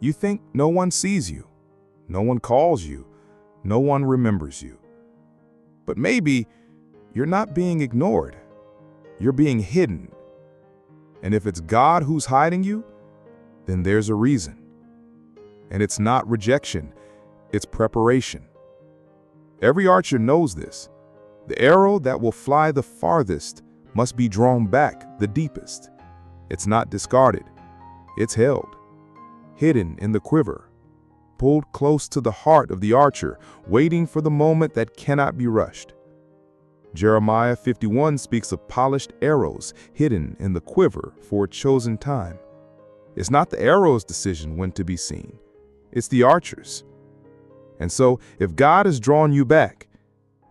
You think no one sees you, no one calls you, no one remembers you. But maybe you're not being ignored. You're being hidden. And if it's God who's hiding you, then there's a reason. And it's not rejection, it's preparation. Every archer knows this. The arrow that will fly the farthest must be drawn back the deepest. It's not discarded, it's held, hidden in the quiver, pulled close to the heart of the archer, waiting for the moment that cannot be rushed. Jeremiah 51 speaks of polished arrows hidden in the quiver for a chosen time. It's not the arrow's decision when to be seen, it's the archer's. And so, if God has drawn you back,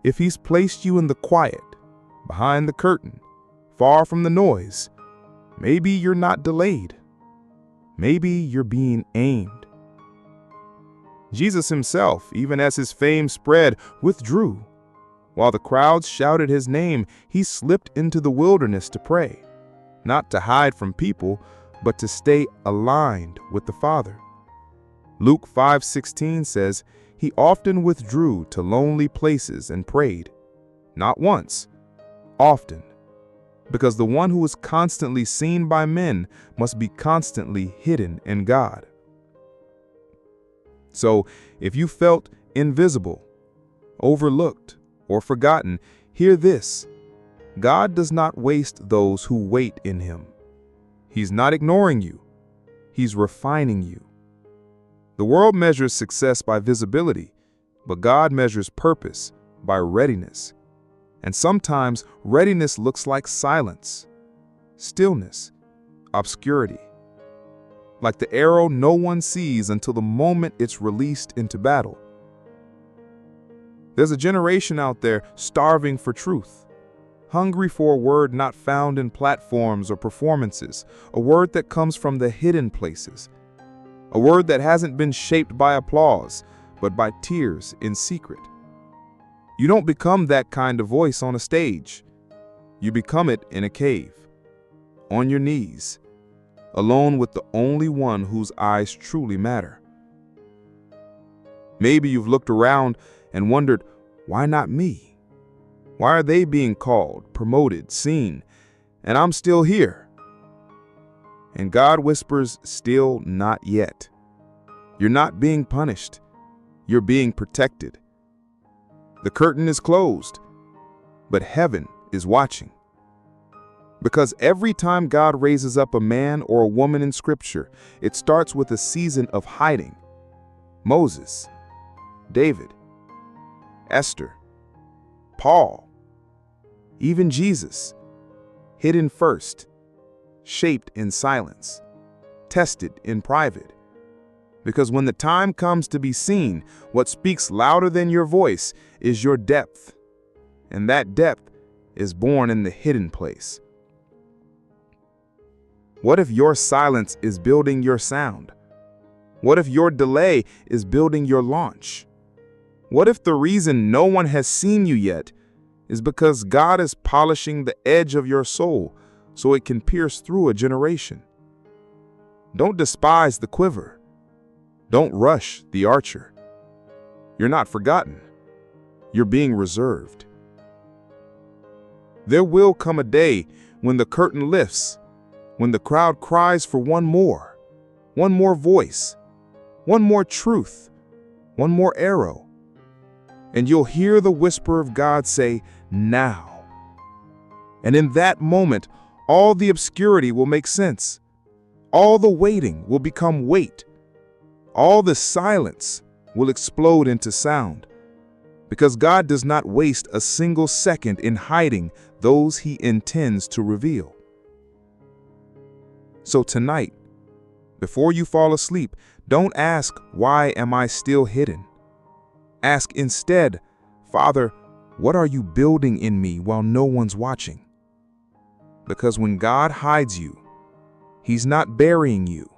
if He's placed you in the quiet, behind the curtain, far from the noise, maybe you're not delayed. Maybe you're being aimed. Jesus Himself, even as His fame spread, withdrew. While the crowds shouted His name, He slipped into the wilderness to pray, not to hide from people, but to stay aligned with the Father. Luke 5:16 says, He often withdrew to lonely places and prayed, not once, often, because the one who is constantly seen by men must be constantly hidden in God. So, if you felt invisible, overlooked, or forgotten, hear this: God does not waste those who wait in Him. He's not ignoring you. He's refining you. The world measures success by visibility, but God measures purpose by readiness. And sometimes readiness looks like silence, stillness, obscurity. Like the arrow no one sees until the moment it's released into battle. There's a generation out there starving for truth, hungry for a word not found in platforms or performances, a word that comes from the hidden places, a word that hasn't been shaped by applause, but by tears in secret. You don't become that kind of voice on a stage. You become it in a cave, on your knees, alone with the only one whose eyes truly matter. Maybe you've looked around and wondered, why not me? Why are they being called, promoted, seen, and I'm still here? And God whispers, still not yet. You're not being punished. You're being protected. The curtain is closed, but heaven is watching. Because every time God raises up a man or a woman in Scripture, it starts with a season of hiding. Moses, David, Esther, Paul, even Jesus, hidden first, shaped in silence, tested in private. Because when the time comes to be seen, what speaks louder than your voice is your depth. And that depth is born in the hidden place. What if your silence is building your sound? What if your delay is building your launch? What if the reason no one has seen you yet is because God is polishing the edge of your soul so it can pierce through a generation? Don't despise the quiver. Don't rush the archer. You're not forgotten. You're being reserved. There will come a day when the curtain lifts, when the crowd cries for one more voice, one more truth, one more arrow. And you'll hear the whisper of God say, now. And in that moment, all the obscurity will make sense. All the waiting will become weight. All the silence will explode into sound, because God does not waste a single second in hiding those He intends to reveal. So tonight, before you fall asleep, don't ask, why am I still hidden? Ask instead, Father, what are you building in me while no one's watching? Because when God hides you, He's not burying you,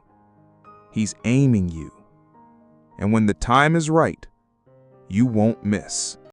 He's aiming you. And when the time is right, you won't miss.